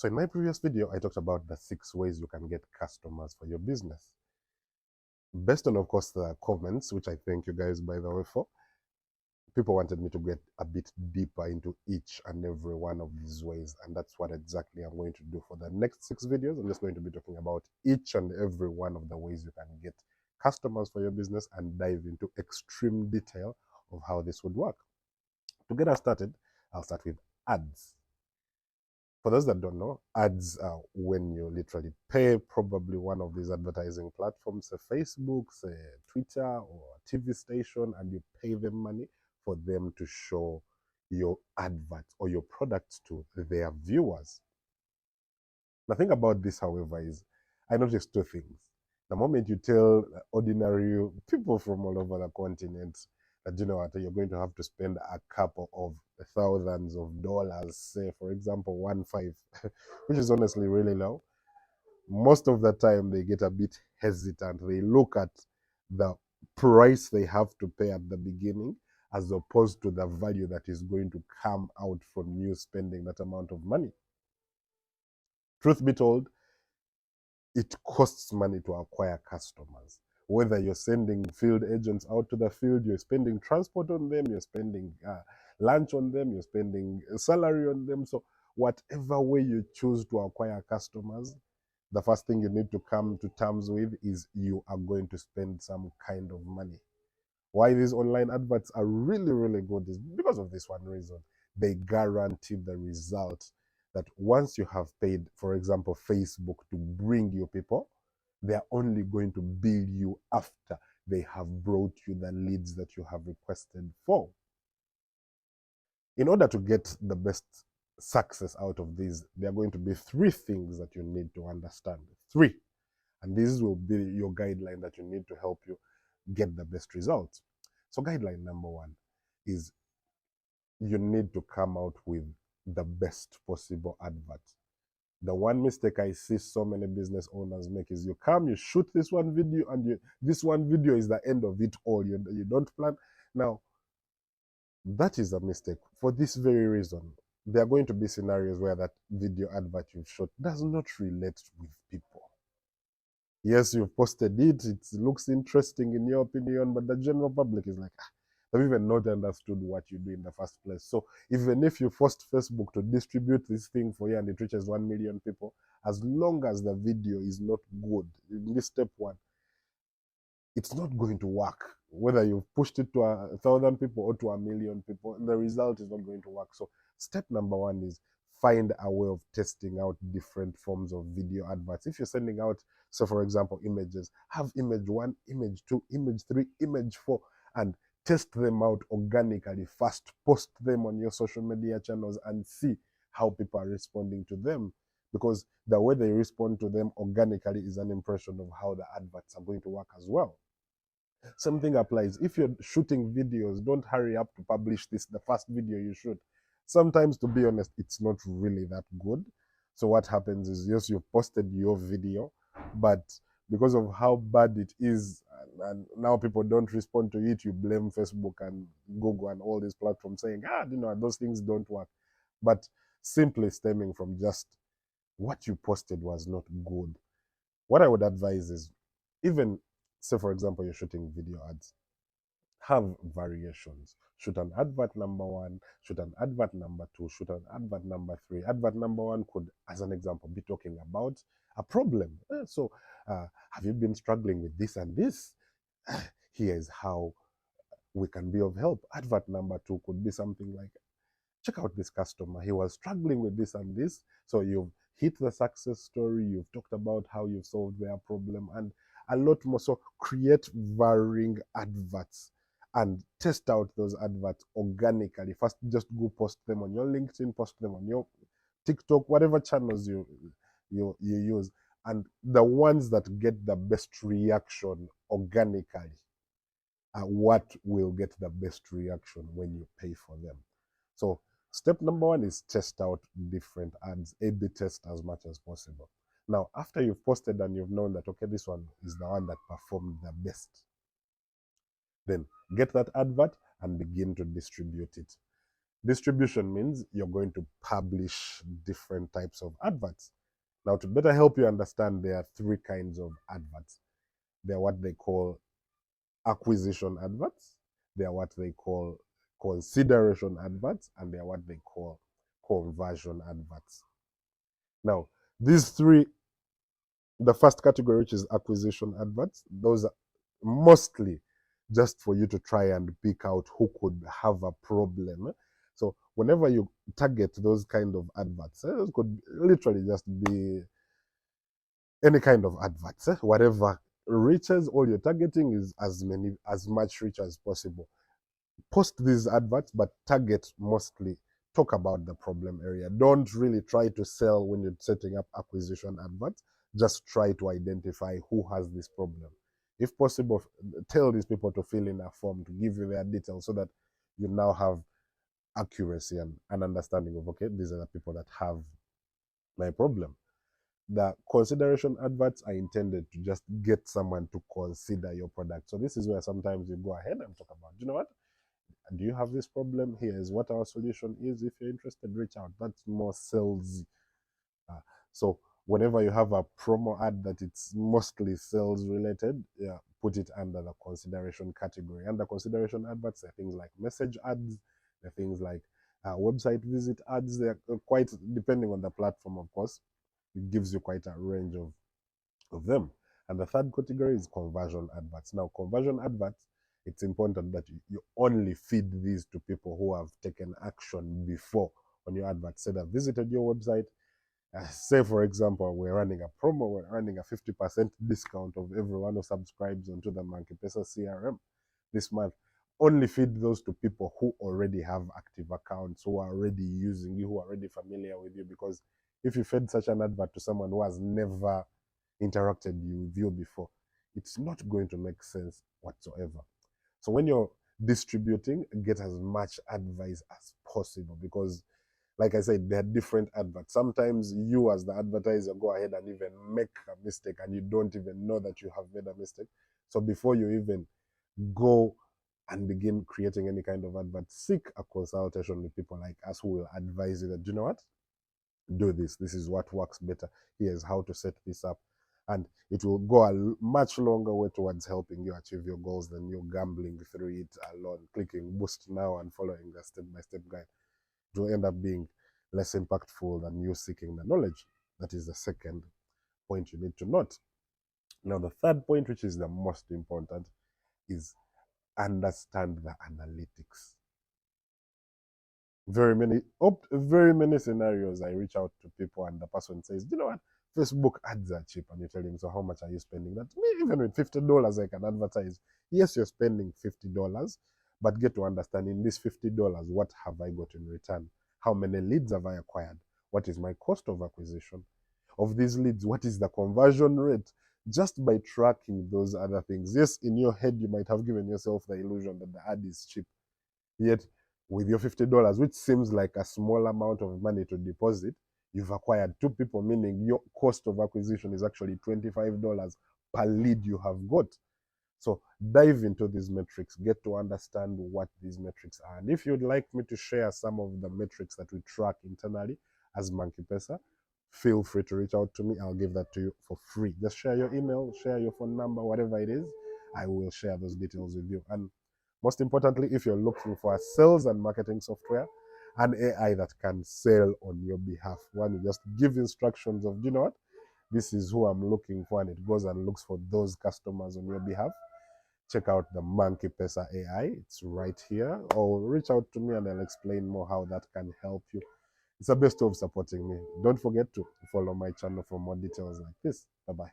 So in my previous video, I talked about the 6 ways you can get customers for your business. Based on, of course, the comments, which I thank you guys, by the way, for, people wanted me to get a bit deeper into each and every one of these ways. And that's what exactly I'm going to do for the next 6 videos. I'm just going to be talking about each and every one of the ways you can get customers for your business and dive into extreme detail of how this would work. To get us started, I'll start with ads. For those that don't know, ads are when you literally pay probably one of these advertising platforms, say Facebook, say Twitter, or a TV station, and you pay them money for them to show your adverts or your products to their viewers. The thing about this, however, is I noticed 2 things. The moment you tell ordinary people from all over the continent that, you know what, you're going to have to spend a couple of thousands of dollars, say, for example, 1.5, which is honestly really low, most of the time they get a bit hesitant. They look at the price they have to pay at the beginning as opposed to the value that is going to come out from you spending that amount of money. Truth be told, it costs money to acquire customers. Whether you're sending field agents out to the field, you're spending transport on them, you're spending lunch on them, you're spending salary on them. So whatever way you choose to acquire customers, the first thing you need to come to terms with is you are going to spend some kind of money. Why these online adverts are really, really good is because of this one reason. They guarantee the result that once you have paid, for example, Facebook to bring you people, they are only going to bill you after they have brought you the leads that you have requested for. In order to get the best success out of these, there are going to be 3 things that you need to understand. 3. And this will be your guideline that you need to help you get the best results. So guideline number 1 is you need to come out with the best possible advert. The one mistake I see so many business owners make is you come, you shoot this one video, and this one video is the end of it all. You don't plan. Now, that is a mistake for this very reason. There are going to be scenarios where that video advert you've shot does not relate with people. Yes, you've posted it, it looks interesting in your opinion, but the general public is like, they've even not understood what you do in the first place. So even if you forced Facebook to distribute this thing for you and it reaches 1 million people, as long as the video is not good, in this step 1, it's not going to work. Whether you've pushed it to 1,000 people or to 1 million people, the result is not going to work. So step number 1 is find a way of testing out different forms of video adverts. If you're sending out, so for example, images, have image 1, image 2, image 3, image 4, and test them out organically. First, post them on your social media channels and see how people are responding to them. Because the way they respond to them organically is an impression of how the adverts are going to work as well. Same thing applies. If you're shooting videos, don't hurry up to publish the first video you shoot. Sometimes, to be honest, it's not really that good. So what happens is, yes, you've posted your video, but because of how bad it is, and now people don't respond to it, you blame Facebook and Google and all these platforms saying, those things don't work. But simply stemming from just what you posted was not good. What I would advise is, even, say for example, you're shooting video ads, have variations. Shoot an advert number 1, shoot an advert number 2, shoot an advert number 3. Advert number 1 could, as an example, be talking about a problem. Have you been struggling with this and this? Here's how we can be of help. Advert number 2 could be something like, check out this customer. He was struggling with this and this. So you've hit the success story. You've talked about how you solved their problem and a lot more. So create varying adverts and test out those adverts organically. First, just go post them on your LinkedIn, post them on your TikTok, whatever channels you use. And the ones that get the best reaction organically are what will get the best reaction when you pay for them. So step number 1 is test out different ads, A/B test as much as possible. Now, after you've posted and you've known that, okay, this one is the one that performed the best, then get that advert and begin to distribute it. Distribution means you're going to publish different types of adverts. Now, to better help you understand, there are three kinds of adverts. They are what they call acquisition adverts, they are what they call consideration adverts, and they are what they call conversion adverts. Now, these three, the first category, which is acquisition adverts, those are mostly just for you to try and pick out who could have a problem. So whenever you target those kind of adverts, it could literally just be any kind of adverts, whatever reaches, all you're targeting is as much reach as possible. Post these adverts, but target mostly, talk about the problem area. Don't really try to sell when you're setting up acquisition adverts. Just try to identify who has this problem. If possible, tell these people to fill in a form to give you their details so that you now have accuracy and an understanding of, okay, these are the people that have my problem. The consideration adverts are intended to just get someone to consider your product. So this is where sometimes you go ahead and talk about, you know what? Do you have this problem? Here is what our solution is. If you're interested, reach out. That's more salesy. So whenever you have a promo ad that it's mostly sales related, yeah, put it under the consideration category. Under consideration adverts, there are things like message ads, there are things like website visit ads. They're quite, depending on the platform, of course, it gives you quite a range of them. And the third category is conversion adverts. Now, conversion adverts, it's important that you only feed these to people who have taken action before on your advert. Say they've visited your website. Say, for example, we're running a promo, we're running a 50% discount of everyone who subscribes onto the Monkey Pesa CRM this month. Only feed those to people who already have active accounts, who are already using you, who are already familiar with you. Because if you fed such an advert to someone who has never interacted with you before, it's not going to make sense whatsoever. So when you're distributing, get as much advice as possible, because like I said, there are different adverts. Sometimes you as the advertiser go ahead and even make a mistake and you don't even know that you have made a mistake. So before you even go and begin creating any kind of advert, seek a consultation with people like us who will advise you that, you know what, do this. This is what works better. Here's how to set this up. And it will go a much longer way towards helping you achieve your goals than you gambling through it alone, clicking boost now and following the step-by-step guide. It will end up being less impactful than you seeking the knowledge. That is the second point you need to note. Now, the third point, which is the most important, is understand the analytics. Very many scenarios I reach out to people and the person says, you know what, Facebook ads are cheap, and you tell him, so how much are you spending? That even with $50 I can advertise. Yes, you're spending $50, but get to understand, in this $50, what have I got in return? How many leads have I acquired? What is my cost of acquisition of these leads? What is the conversion rate? Just by tracking those other things. Yes, in your head you might have given yourself the illusion that the ad is cheap, yet with your $50, which seems like a small amount of money to deposit, you've acquired two people, meaning your cost of acquisition is actually $25 per lead you have got. So dive into these metrics, get to understand what these metrics are. And if you'd like me to share some of the metrics that we track internally as Monkey Pesa, feel free to reach out to me. I'll give that to you for free. Just share your email, share your phone number, whatever it is. I will share those details with you. And most importantly, if you're looking for a sales and marketing software, an AI that can sell on your behalf, one, you just give instructions of, you know what, this is who I'm looking for, and it goes and looks for those customers on your behalf. Check out the Monkey Pesa AI. It's right here. Or reach out to me and I'll explain more how that can help you. It's the best way of supporting me. Don't forget to follow my channel for more details like this. Bye-bye.